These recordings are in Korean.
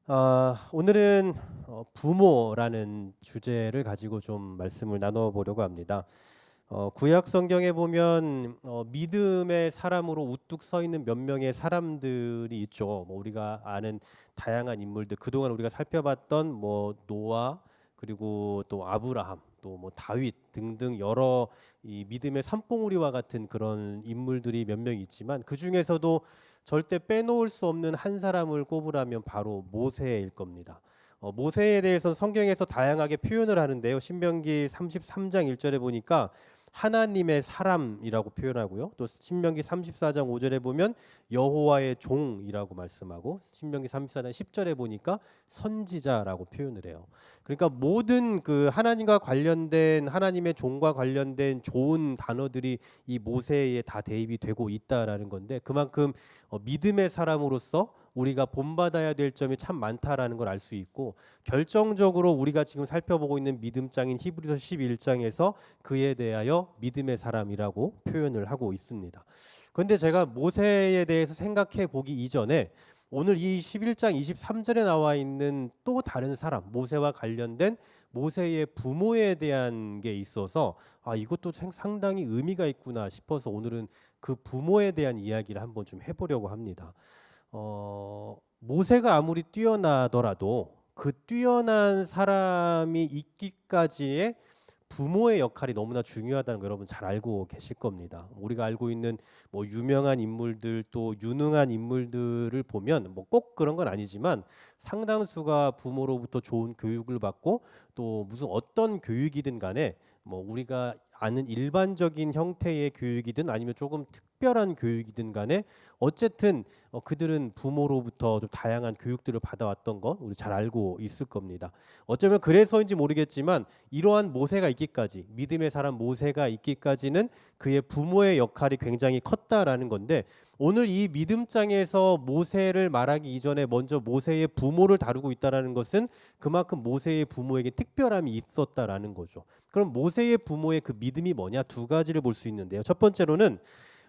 오늘은 부모라는 주제를 가지고 좀 말씀을 나눠보려고 합니다. 구약 성경에 보면 믿음의 사람으로 우뚝 서 있는 몇 명의 사람들이 있죠. 뭐 우리가 아는 다양한 인물들, 그동안 우리가 살펴봤던 뭐 노아, 그리고 또 아브라함, 또 뭐 다윗 등등 여러 이 믿음의 산봉우리와 같은 그런 인물들이 몇 명 있지만 그 중에서도 절대 빼놓을 수 없는 한 사람을 꼽으라면 바로 모세일 겁니다. 모세에 대해서 성경에서 다양하게 표현을 하는데요. 신명기 33장 1절에 보니까 하나님의 사람이라고 표현하고요. 또 신명기 34장 5절에 보면 여호와의 종이라고 말씀하고, 신명기 34장 10절에 보니까 선지자라고 표현을 해요. 그러니까 모든 그 하나님과 관련된, 하나님의 종과 관련된 좋은 단어들이 이 모세에 다 대입이 되고 있다라는 건데, 그만큼 믿음의 사람으로서 우리가 본받아야 될 점이 참 많다라는 걸 알 수 있고, 결정적으로 우리가 지금 살펴보고 있는 믿음장인 히브리서 11장에서 그에 대하여 믿음의 사람이라고 표현을 하고 있습니다. 그런데 제가 모세에 대해서 생각해 보기 이전에 오늘 이 11장 23절에 나와 있는 또 다른 사람, 모세와 관련된 모세의 부모에 대한 게 있어서 이것도 상당히 의미가 있구나 싶어서 오늘은 그 부모에 대한 이야기를 한번 좀 해보려고 합니다. 모세가 아무리 뛰어나더라도 그 뛰어난 사람이 있기까지의 부모의 역할이 너무나 중요하다는 거 여러분 잘 알고 계실 겁니다. 우리가 알고 있는 뭐 유명한 인물들, 또 유능한 인물들을 보면 뭐 꼭 그런 건 아니지만 상당수가 부모로부터 좋은 교육을 받고, 또 무슨 어떤 교육이든 간에 뭐 우리가 아는 일반적인 형태의 교육이든 아니면 조금 특별한 교육이든 간에 어쨌든 그들은 부모로부터 좀 다양한 교육들을 받아왔던 건 우리 잘 알고 있을 겁니다. 어쩌면 그래서인지 모르겠지만 이러한 모세가 있기까지, 믿음의 사람 모세가 있기까지는 그의 부모의 역할이 굉장히 컸다라는 건데, 오늘 이 믿음장에서 모세를 말하기 이전에 먼저 모세의 부모를 다루고 있다라는 것은 그만큼 모세의 부모에게 특별함이 있었다라는 거죠. 그럼 모세의 부모의 그 믿음이 뭐냐? 두 가지를 볼 수 있는데요. 첫 번째로는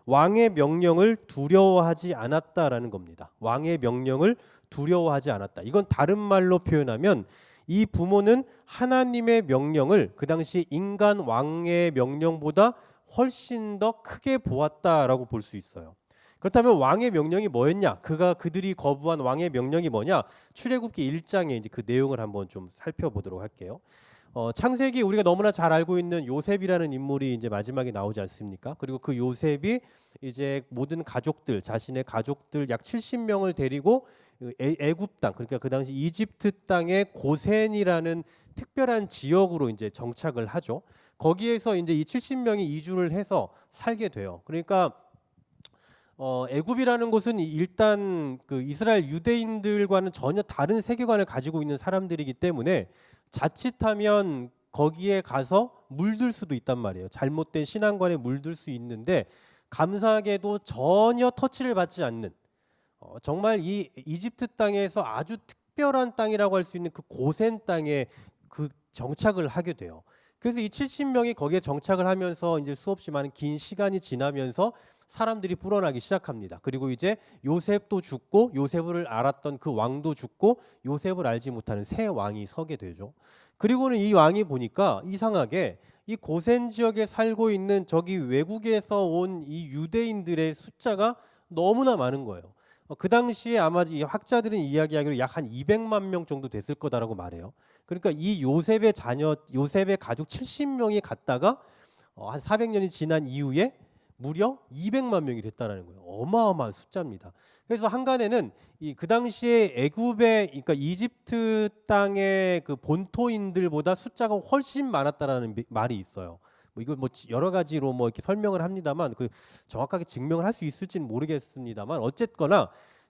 왕의 명령을 두려워하지 않았다라는 겁니다. 왕의 명령을 두려워하지 않았다. 이건 다른 말로 표현하면 이 부모는 하나님의 명령을 그 당시 인간 왕의 명령보다 훨씬 더 크게 보았다라고 볼 수 있어요. 그렇다면 왕의 명령이 뭐였냐? 그들이 거부한 왕의 명령이 뭐냐? 출애굽기 1장에 이제 그 내용을 한번 좀 살펴보도록 할게요. 창세기 우리가 너무나 잘 알고 있는 요셉이라는 인물이 이제 마지막에 나오지 않습니까? 그리고 그 요셉이 이제 모든 가족들, 자신의 가족들 약 70명을 데리고 애굽 땅, 그러니까 그 당시 이집트 땅의 고센이라는 특별한 지역으로 이제 정착을 하죠. 거기에서 이제 이 70명이 이주를 해서 살게 돼요. 그러니까 애굽이라는 곳은 일단 그 이스라엘 유대인들과는 전혀 다른 세계관을 가지고 있는 사람들이기 때문에 자칫하면 거기에 가서 물들 수도 있단 말이에요. 잘못된 신앙관에 물들 수 있는데, 감사하게도 전혀 터치를 받지 않는, 정말 이 이집트 땅에서 아주 특별한 땅이라고 할 수 있는 그 고센 땅에 그 정착을 하게 돼요. 그래서 이 70명이 거기에 정착을 하면서 이제 수없이 많은 긴 시간이 지나면서 사람들이 불어나기 시작합니다. 그리고 이제 요셉도 죽고, 요셉을 알았던 그 왕도 죽고, 요셉을 알지 못하는 새 왕이 서게 되죠. 그리고는 이 왕이 보니까 이상하게 이 고센 지역에 살고 있는 저기 외국에서 온 이 유대인들의 숫자가 너무나 많은 거예요. 그 당시에 아마 이 학자들은 이야기하기로 약 한 200만 명 정도 됐을 거다라고 말해요. 그러니까 이 요셉의 자녀, 요셉의 가족 70명이 갔다가 한 400년이 지난 이후에 무려 200만 명이 됐다라는 거예요. 어마어마한 숫자입니다. 그래서 한간에는 그 당시에 애굽의, 그러니까 이집트 땅의 그 본토인들보다 숫자가 훨씬 많았다라는 말이 있어요. 이걸 뭐 여러 가지로 뭐 이렇게 설명을 합니다만 그 정확하게 증명을 할 수 있을지는 모르겠습니다만, 어쨌거나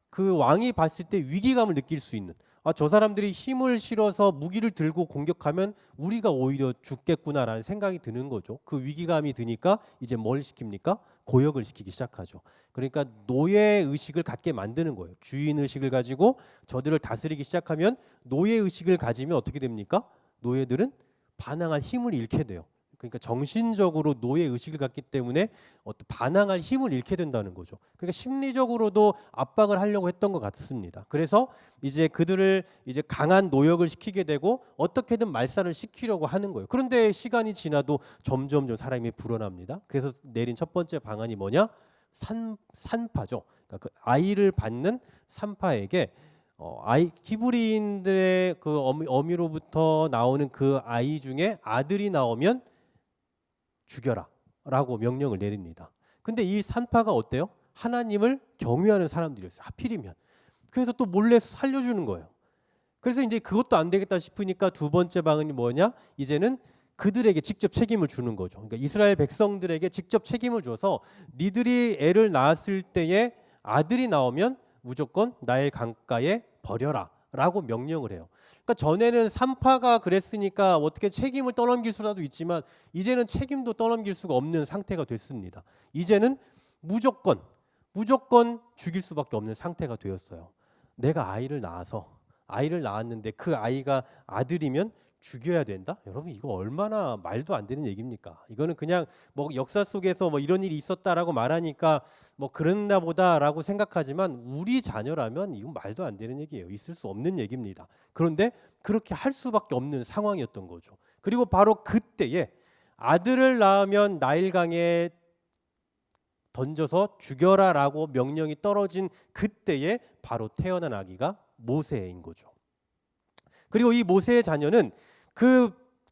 그 왕이 봤을 때 위기감을 느낄 수 있는, 저 사람들이 힘을 실어서 무기를 들고 공격하면 우리가 오히려 죽겠구나라는 생각이 드는 거죠. 그 위기감이 드니까 이제 뭘 시킵니까? 고역을 시키기 시작하죠. 그러니까 노예 의식을 갖게 만드는 거예요. 주인 의식을 가지고 저들을 다스리기 시작하면, 노예 의식을 가지면 어떻게 됩니까? 노예들은 반항할 힘을 잃게 돼요. 그러니까 정신적으로 노예 의식을 갖기 때문에 어떤 반항할 힘을 잃게 된다는 거죠. 그러니까 심리적으로도 압박을 하려고 했던 것 같습니다. 그래서 이제 그들을 이제 강한 노역을 시키게 되고 어떻게든 말살을 시키려고 하는 거예요. 그런데 시간이 지나도 점점 사람이 불어납니다. 그래서 내린 첫 번째 방안이 뭐냐? 산파죠. 그러니까 그 아이를 받는 산파에게 히브리인들의 그 어미로부터 나오는 그 아이 중에 아들이 나오면 죽여라라고 명령을 내립니다. 근데 이 산파가 어때요? 하나님을 경외하는 사람들이었어요. 하필이면. 그래서 또 몰래 살려주는 거예요. 그래서 이제 그것도 안 되겠다 싶으니까 두 번째 방안이 뭐냐? 이제는 그들에게 직접 책임을 주는 거죠. 그러니까 이스라엘 백성들에게 직접 책임을 줘서 니들이 애를 낳았을 때에 아들이 나오면 무조건 나일 강가에 버려라 라고 명령을 해요. 그러니까 전에는 산파가 그랬으니까 어떻게 책임을 떠넘길 수라도 있지만 이제는 책임도 떠넘길 수가 없는 상태가 됐습니다. 이제는 무조건 죽일 수밖에 없는 상태가 되었어요. 내가 아이를 낳았는데 그 아이가 아들이면 죽여야 된다? 여러분 이거 얼마나 말도 안 되는 얘기입니까? 이거는 그냥 뭐 역사 속에서 뭐 이런 일이 있었다라고 말하니까 뭐 그랬나 보다라고 생각하지만 우리 자녀라면 이건 말도 안 되는 얘기예요. 있을 수 없는 얘기입니다. 그런데 그렇게 할 수밖에 없는 상황이었던 거죠. 그리고 바로 그때에 아들을 낳으면 나일강에 던져서 죽여라라고 명령이 떨어진 그때에 바로 태어난 아기가 모세인 거죠. 그리고 이 모세의 자녀는 그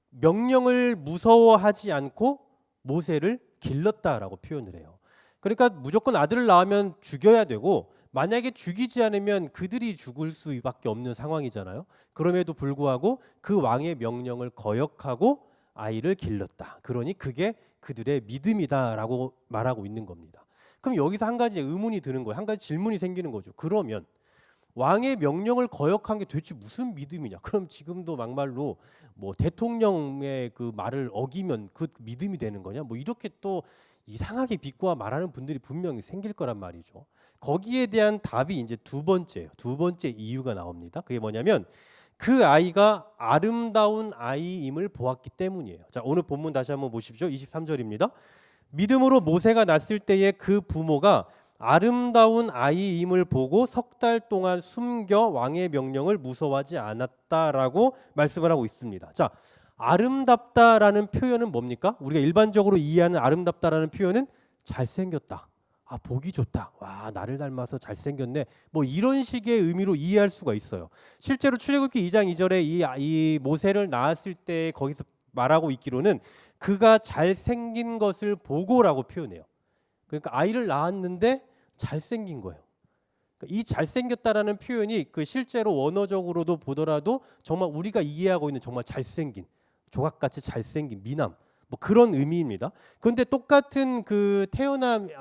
명령을 무서워하지 않고 모세를 길렀다라고 표현을 해요. 그러니까 무조건 아들을 낳으면 죽여야 되고 만약에 죽이지 않으면 그들이 죽을 수밖에 없는 상황이잖아요. 그럼에도 불구하고 그 왕의 명령을 거역하고 아이를 길렀다. 그러니 그게 그들의 믿음이다라고 말하고 있는 겁니다. 그럼 여기서 한 가지 의문이 드는 거예요. 한 가지 질문이 생기는 거죠. 그러면 왕의 명령을 거역한 게 도대체 무슨 믿음이냐? 그럼 지금도 막말로 뭐 대통령의 그 말을 어기면 그 믿음이 되는 거냐? 뭐 이렇게 또 이상하게 비꼬아 말하는 분들이 분명히 생길 거란 말이죠. 거기에 대한 답이 이제 두 번째 이유가 나옵니다. 그게 뭐냐면 그 아이가 아름다운 아이임을 보았기 때문이에요. 자, 오늘 본문 다시 한번 보십시오. 23절입니다. 믿음으로 모세가 낳았을 때에 그 부모가 아름다운 아이임을 보고 석 달 동안 숨겨 왕의 명령을 무서워하지 않았다라고 말씀을 하고 있습니다. 자, 아름답다라는 표현은 뭡니까? 우리가 일반적으로 이해하는 아름답다라는 표현은 잘생겼다. 아, 보기 좋다. 와, 나를 닮아서 잘생겼네. 뭐 이런 식의 의미로 이해할 수가 있어요. 실제로 출애굽기 2장 2절에 이 모세를 낳았을 때 거기서 말하고 있기로는 그가 잘생긴 것을 보고라고 표현해요. 그러니까 아이를 낳았는데 잘생긴 거예요. 이 잘생겼다라는 표현이 그 실제로 원어적으로도 보더라도 정말 우리가 이해하고 있는 정말 잘생긴, 조각같이 잘생긴 미남, 뭐 그런 의미입니다. 그런데 똑같은 그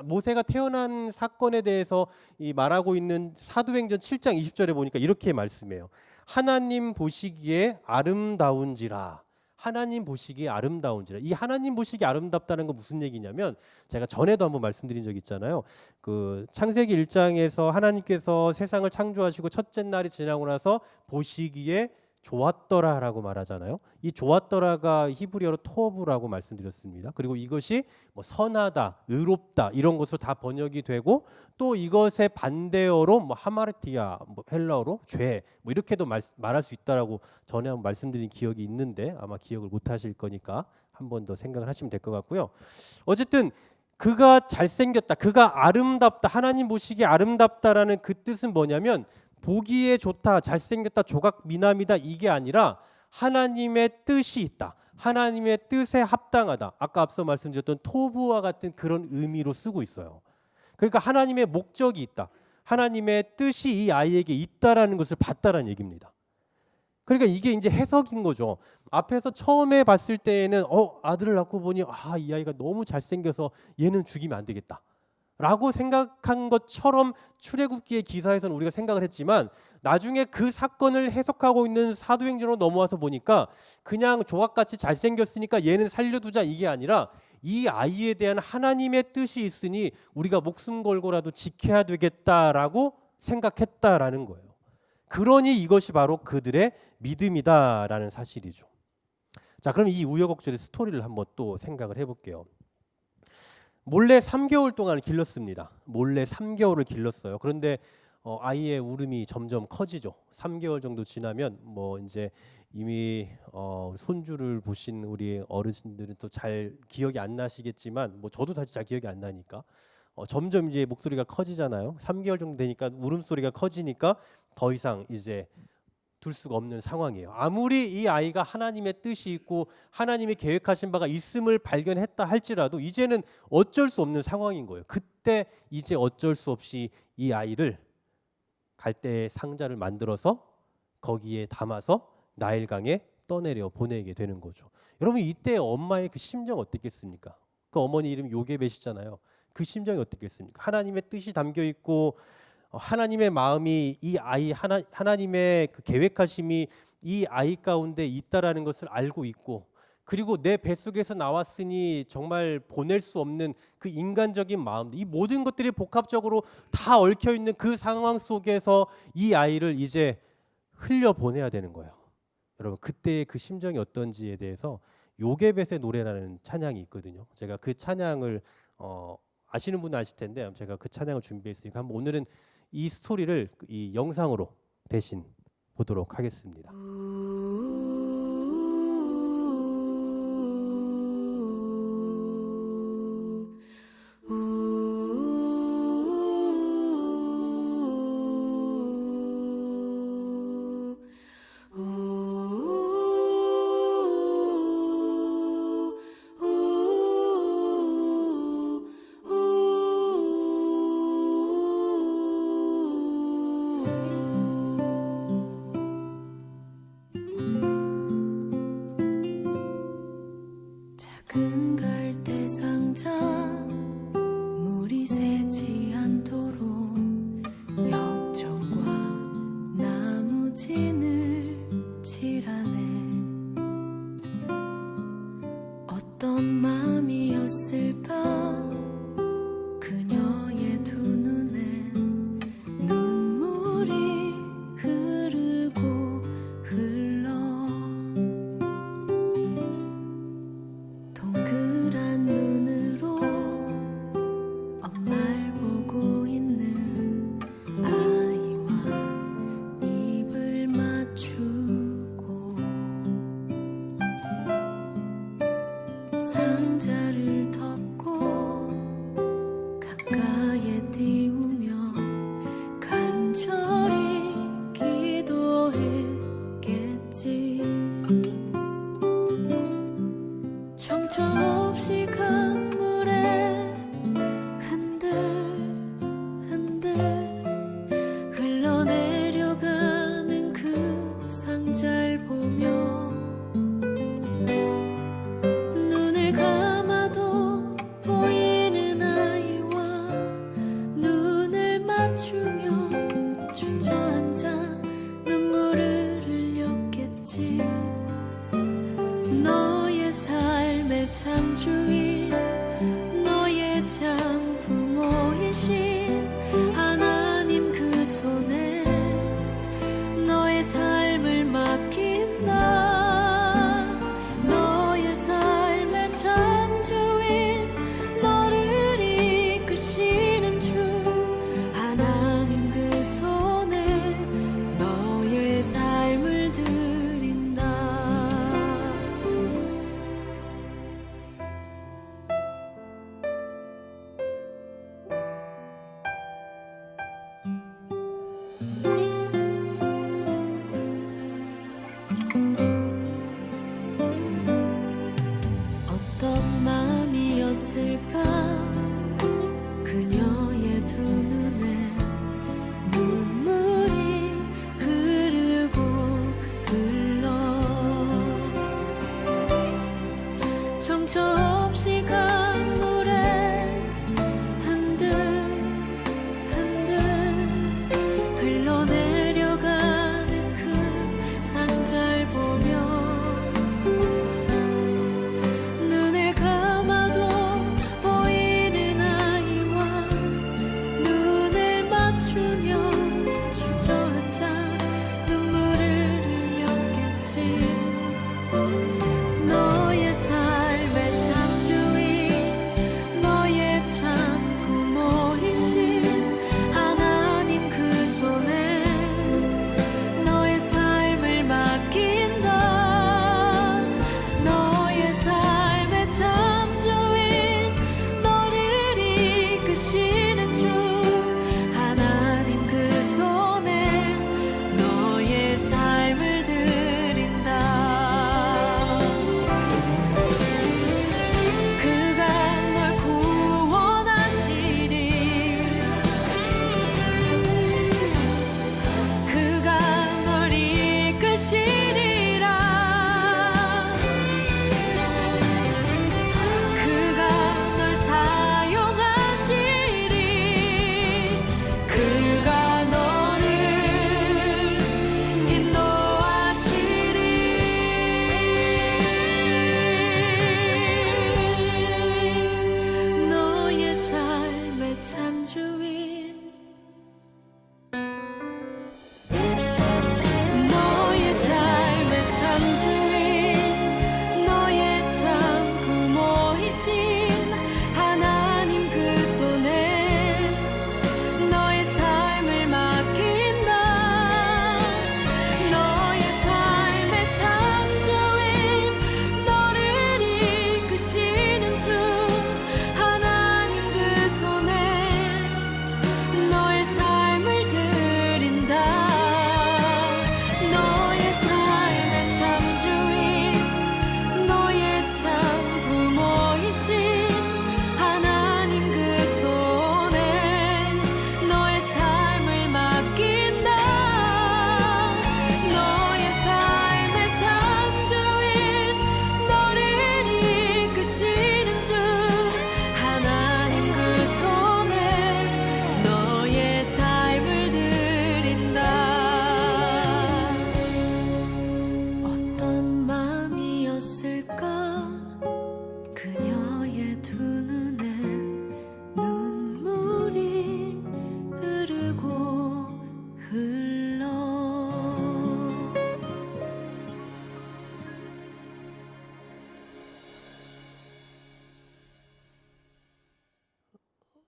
모세가 태어난 사건에 대해서 이 말하고 있는 사도행전 7장 20절에 보니까 이렇게 말씀해요. 하나님 보시기에 아름다운지라. 하나님 보시기에 아름다운지라. 이 하나님 보시기에 아름답다는 건 무슨 얘기냐면 제가 전에도 한번 말씀드린 적 있잖아요. 그 창세기 1장에서 하나님께서 세상을 창조하시고 첫째 날이 지나고 나서 보시기에 좋았더라라고 말하잖아요. 이 좋았더라가 히브리어로 토브라고 말씀드렸습니다. 그리고 이것이 뭐 선하다, 의롭다 이런 것으로 다 번역이 되고 또 이것의 반대어로 뭐 하마르티아, 뭐 헬라어로 죄, 뭐 이렇게도 말할 수 있다라고 전에 한번 말씀드린 기억이 있는데 아마 기억을 못 하실 거니까 한 번 더 생각을 하시면 될 것 같고요. 어쨌든 그가 잘생겼다, 그가 아름답다, 하나님 보시기에 아름답다라는 그 뜻은 뭐냐면 보기에 좋다, 잘생겼다, 조각 미남이다 이게 아니라 하나님의 뜻이 있다. 하나님의 뜻에 합당하다. 아까 앞서 말씀드렸던 토부와 같은 그런 의미로 쓰고 있어요. 그러니까 하나님의 목적이 있다. 하나님의 뜻이 이 아이에게 있다라는 것을 봤다라는 얘기입니다. 그러니까 이게 이제 해석인 거죠. 앞에서 처음에 봤을 때에는 아들을 낳고 보니 이 아이가 너무 잘생겨서 얘는 죽이면 안 되겠다. 라고 생각한 것처럼 출애굽기의 기사에서는 우리가 생각을 했지만 나중에 그 사건을 해석하고 있는 사도행전으로 넘어와서 보니까 그냥 조각같이 잘생겼으니까 얘는 살려두자 이게 아니라 이 아이에 대한 하나님의 뜻이 있으니 우리가 목숨 걸고라도 지켜야 되겠다라고 생각했다라는 거예요. 그러니 이것이 바로 그들의 믿음이다라는 사실이죠. 자, 그럼 이 우여곡절의 스토리를 한번 또 생각을 해볼게요. 몰래 3개월 동안 길렀습니다. 몰래 3개월을 길렀어요. 그런데 아이의 울음이 점점 커지죠. 3개월 정도 지나면 뭐 이제 이미 손주를 보신 우리 어르신들은 또 잘 기억이 안 나시겠지만, 뭐 저도 사실 잘 기억이 안 나니까 점점 이제 목소리가 커지잖아요. 3개월 정도 되니까 울음소리가 커지니까 더 이상 이제 둘 수가 없는 상황이에요. 아무리 이 아이가 하나님의 뜻이 있고 하나님이 계획하신 바가 있음을 발견했다 할지라도 이제는 어쩔 수 없는 상황인 거예요. 그때 이제 어쩔 수 없이 이 아이를 갈대의 상자를 만들어서 거기에 담아서 나일강에 떠내려 보내게 되는 거죠. 여러분, 이때 엄마의 그 심정 어땠겠습니까? 그 어머니 이름이 요게벳이잖아요. 그 심정이 어땠겠습니까? 하나님의 뜻이 담겨 있고 하나님의 마음이 이 아이 하나님의 그 계획하심이 이 아이 가운데 있다라는 것을 알고 있고, 그리고 내 뱃속에서 나왔으니 정말 보낼 수 없는 그 인간적인 마음, 이 모든 것들이 복합적으로 다 얽혀 있는 그 상황 속에서 이 아이를 이제 흘려보내야 되는 거예요. 여러분, 그때의 그 심정이 어떤지에 대해서 요게벳의 노래라는 찬양이 있거든요. 제가 그 찬양을 아시는 분은 아실 텐데 제가 그 찬양을 준비했으니까 한번 오늘은 이 스토리를 이 영상으로 대신 보도록 하겠습니다. 작은 갈대 상자 물이 새지 않도록 역청과 나무진을 칠하네. 어떤 마음이었을까 그녀의 두 눈엔 눈물이 흐르고 흘러 동그란 눈으로 엄마를 보고 있는 아이와 입을 맞추고 상자를 덮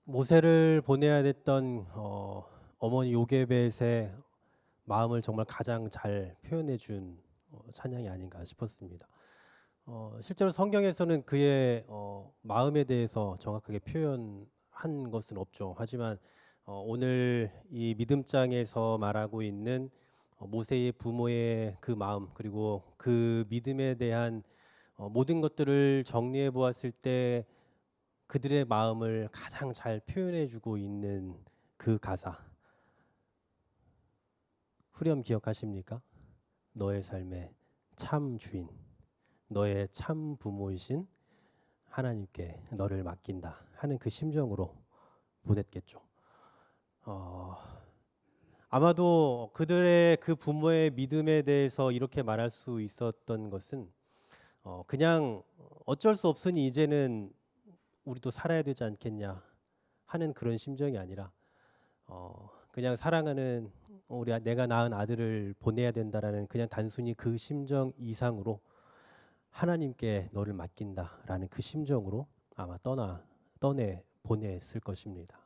모세를 보내야 됐던 어머니 요게벳의 마음을 정말 가장 잘 표현해 준 찬양이 아닌가 싶었습니다. 실제로 성경에서는 그의 마음에 대해서 정확하게 표현한 것은 없죠. 하지만 오늘 이 믿음장에서 말하고 있는 모세의 부모의 그 마음, 그리고 그 믿음에 대한 모든 것들을 정리해 보았을 때 그들의 마음을 가장 잘 표현해 주고 있는 그 가사, 후렴 기억하십니까? 너의 삶의 참 주인, 너의 참 부모이신 하나님께 너를 맡긴다 하는 그 심정으로 보냈겠죠. 아마도 그들의 그 부모의 믿음에 대해서 이렇게 말할 수 있었던 것은 그냥 어쩔 수 없으니 이제는 우리도 살아야 되지 않겠냐 하는 그런 심정이 아니라 그냥 사랑하는 내가 낳은 아들을 보내야 된다라는 그냥 단순히 그 심정 이상으로 하나님께 너를 맡긴다라는 그 심정으로 아마 떠내 보냈을 것입니다.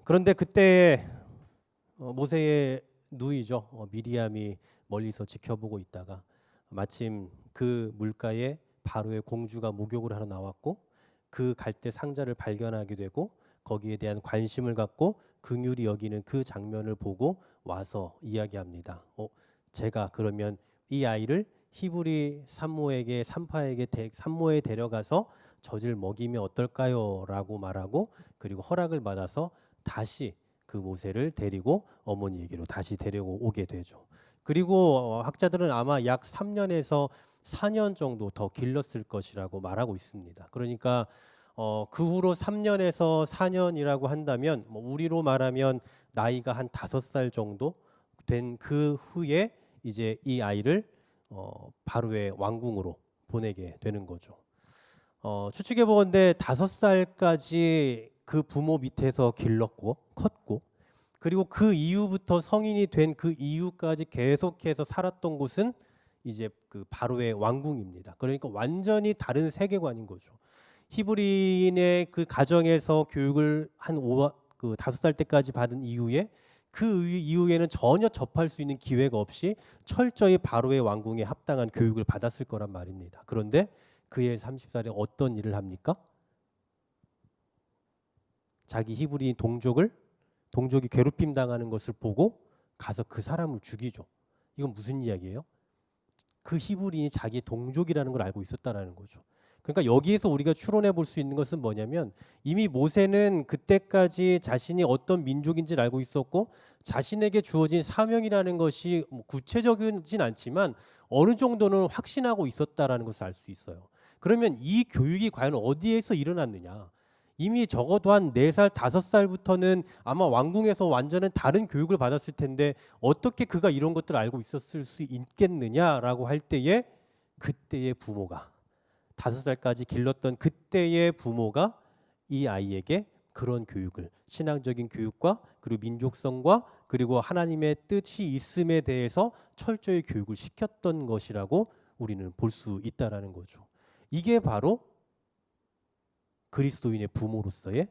그런데 그때 모세의 누이죠, 미리암이 멀리서 지켜보고 있다가 마침 그 물가에 바로의 공주가 목욕을 하러 나왔고 그 갈대 상자를 발견하게 되고 거기에 대한 관심을 갖고 긍휼히 여기는 그 장면을 보고 와서 이야기합니다. 제가 그러면 이 아이를 히브리 산모에 데려가서 젖을 먹이면 어떨까요? 라고 말하고 그리고 허락을 받아서 다시 그 모세를 데리고 어머니에게로 다시 데려오게 되죠. 그리고 학자들은 아마 약 3년에서 4년 정도 더 길렀을 것이라고 말하고 있습니다. 그러니까 그 후로 3년에서 4년이라고 한다면 우리로 말하면 나이가 한 5살 정도 된 그 후에 이제 이 아이를 바로의 왕궁으로 보내게 되는 거죠. 추측해 보건대 5살까지 그 부모 밑에서 길렀고 컸고 그리고 그 이후부터 성인이 된 그 이후까지 계속해서 살았던 곳은 이제 그 바로의 왕궁입니다. 그러니까 완전히 다른 세계관인 거죠. 히브리인의 그 가정에서 교육을 한 5살 때까지 받은 이후에 그 이후에는 전혀 접할 수 있는 기회가 없이 철저히 바로의 왕궁에 합당한 교육을 받았을 거란 말입니다. 그런데 그의 30살에 어떤 일을 합니까? 자기 히브리인 동족이 괴롭힘 당하는 것을 보고 가서 그 사람을 죽이죠. 이건 무슨 이야기예요? 그 히브리인이 자기의 동족이라는 걸 알고 있었다라는 거죠. 그러니까 여기에서 우리가 추론해 볼 수 있는 것은 뭐냐면 이미 모세는 그때까지 자신이 어떤 민족인지를 알고 있었고 자신에게 주어진 사명이라는 것이 구체적이진 않지만 어느 정도는 확신하고 있었다라는 것을 알 수 있어요. 그러면 이 교육이 과연 어디에서 일어났느냐? 이미 적어도 한 4살, 5살부터는 아마 왕궁에서 완전히 다른 교육을 받았을 텐데 어떻게 그가 이런 것들을 알고 있었을 수 있겠느냐라고 할 때에 그때의 부모가 5살까지 길렀던 그때의 부모가 이 아이에게 그런 교육을 신앙적인 교육과 그리고 민족성과 그리고 하나님의 뜻이 있음에 대해서 철저히 교육을 시켰던 것이라고 우리는 볼 수 있다라는 거죠. 이게 바로 그리스도인의 부모로서의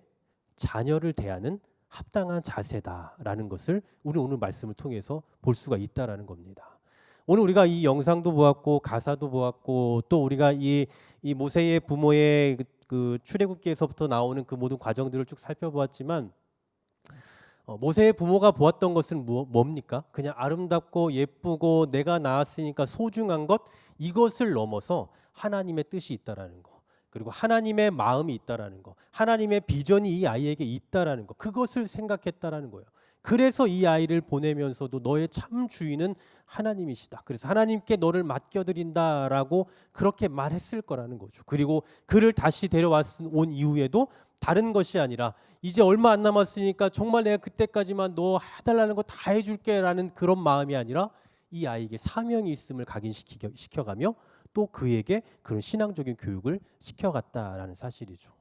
자녀를 대하는 합당한 자세다라는 것을 우리 오늘 말씀을 통해서 볼 수가 있다라는 겁니다. 오늘 우리가 이 영상도 보았고 가사도 보았고 또 우리가 이 모세의 부모의 그 출애굽기에서부터 나오는 그 모든 과정들을 쭉 살펴보았지만 모세의 부모가 보았던 것은 뭡니까? 그냥 아름답고 예쁘고 내가 낳았으니까 소중한 것 이것을 넘어서 하나님의 뜻이 있다라는 거. 그리고 하나님의 마음이 있다라는 거, 하나님의 비전이 이 아이에게 있다라는 거, 그것을 생각했다라는 거예요. 그래서 이 아이를 보내면서도 너의 참 주인은 하나님이시다. 그래서 하나님께 너를 맡겨드린다라고 그렇게 말했을 거라는 거죠. 그리고 그를 다시 온 이후에도 다른 것이 아니라 이제 얼마 안 남았으니까 정말 내가 그때까지만 너 해달라는 거 다 해줄게라는 그런 마음이 아니라 이 아이에게 사명이 있음을 각인시켜가며 또 그에게 그런 신앙적인 교육을 시켜갔다라는 사실이죠.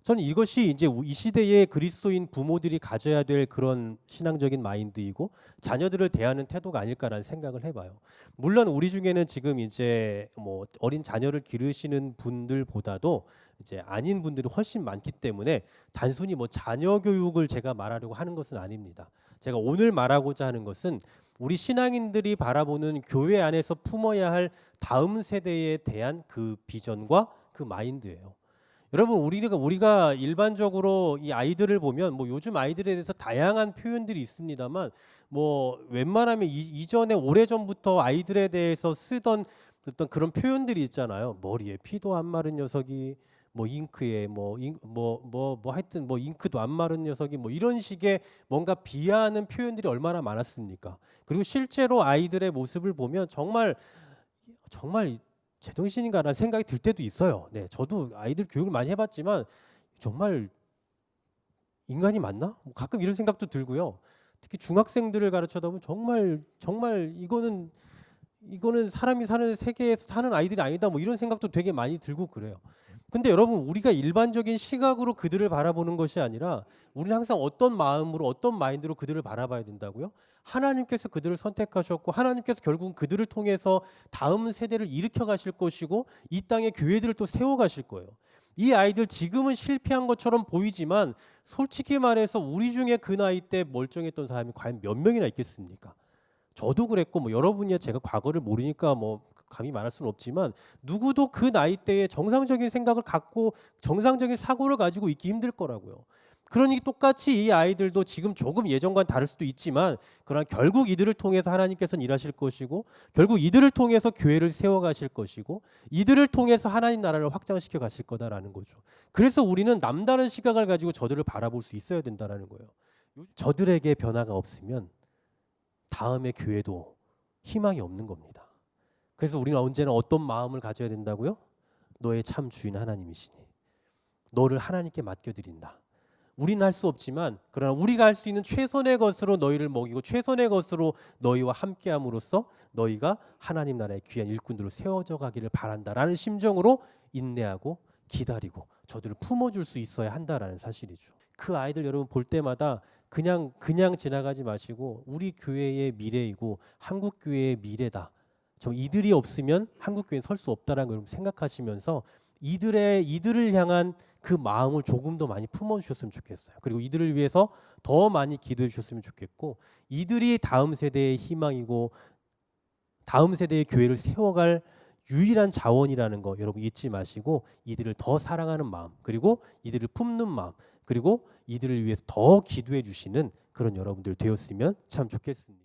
저는 이것이 이제 이 시대의 그리스도인 부모들이 가져야 될 그런 신앙적인 마인드이고 자녀들을 대하는 태도가 아닐까라는 생각을 해봐요. 물론 우리 중에는 지금 이제 뭐 어린 자녀를 기르시는 분들보다도 이제 아닌 분들이 훨씬 많기 때문에 단순히 뭐 자녀 교육을 제가 말하려고 하는 것은 아닙니다. 제가 오늘 말하고자 하는 것은 우리 신앙인들이 바라보는 교회 안에서 품어야 할 다음 세대에 대한 그 비전과 그 마인드예요. 여러분 우리가 일반적으로 이 아이들을 보면 뭐 요즘 아이들에 대해서 다양한 표현들이 있습니다만 뭐 웬만하면 이전에 오래전부터 아이들에 대해서 쓰던 어떤 그런 표현들이 있잖아요. 머리에 피도 안 마른 녀석이 뭐 잉크에 하여튼 뭐 잉크도 안 마른 녀석이 뭐 이런 식의 뭔가 비하하는 표현들이 얼마나 많았습니까? 그리고 실제로 아이들의 모습을 보면 정말 제정신인가라는 생각이 들 때도 있어요. 네, 저도 아이들 교육을 많이 해봤지만 정말 인간이 맞나? 뭐 가끔 이런 생각도 들고요. 특히 중학생들을 가르쳐다 보면 정말 이거는 사람이 사는 세계에서 사는 아이들이 아니다. 뭐 이런 생각도 되게 많이 들고 그래요. 근데 여러분 우리가 일반적인 시각으로 그들을 바라보는 것이 아니라 우리는 항상 어떤 마음으로 어떤 마인드로 그들을 바라봐야 된다고요? 하나님께서 그들을 선택하셨고 하나님께서 결국은 그들을 통해서 다음 세대를 일으켜 가실 것이고 이 땅에 교회들을 또 세워 가실 거예요. 이 아이들 지금은 실패한 것처럼 보이지만 솔직히 말해서 우리 중에 그 나이 때 멀쩡했던 사람이 과연 몇 명이나 있겠습니까? 저도 그랬고 뭐 여러분이야 제가 과거를 모르니까 뭐 감히 말할 수는 없지만 누구도 그 나이 때에 정상적인 생각을 갖고 정상적인 사고를 가지고 있기 힘들 거라고요. 그러니 똑같이 이 아이들도 지금 조금 예전과는 다를 수도 있지만 그러나 결국 이들을 통해서 하나님께서는 일하실 것이고 결국 이들을 통해서 교회를 세워가실 것이고 이들을 통해서 하나님 나라를 확장시켜 가실 거다라는 거죠. 그래서 우리는 남다른 시각을 가지고 저들을 바라볼 수 있어야 된다라는 거예요. 저들에게 변화가 없으면 다음의 교회도 희망이 없는 겁니다. 그래서 우리는 언제나 어떤 마음을 가져야 된다고요? 너의 참 주인 하나님이시니 너를 하나님께 맡겨드린다. 우리는 할 수 없지만 그러나 우리가 할 수 있는 최선의 것으로 너희를 먹이고 최선의 것으로 너희와 함께함으로써 너희가 하나님 나라의 귀한 일꾼들로 세워져 가기를 바란다라는 심정으로 인내하고 기다리고 저들을 품어줄 수 있어야 한다라는 사실이죠. 그 아이들 여러분 볼 때마다 그냥 지나가지 마시고 우리 교회의 미래이고 한국 교회의 미래다. 좀 이들이 없으면 한국 교회는 설 수 없다라는 걸 생각하시면서 이들을 향한 그 마음을 조금 더 많이 품어주셨으면 좋겠어요. 그리고 이들을 위해서 더 많이 기도해 주셨으면 좋겠고 이들이 다음 세대의 희망이고 다음 세대의 교회를 세워갈 유일한 자원이라는 거 여러분 잊지 마시고 이들을 더 사랑하는 마음 그리고 이들을 품는 마음 그리고 이들을 위해서 더 기도해 주시는 그런 여러분들 되었으면 참 좋겠습니다.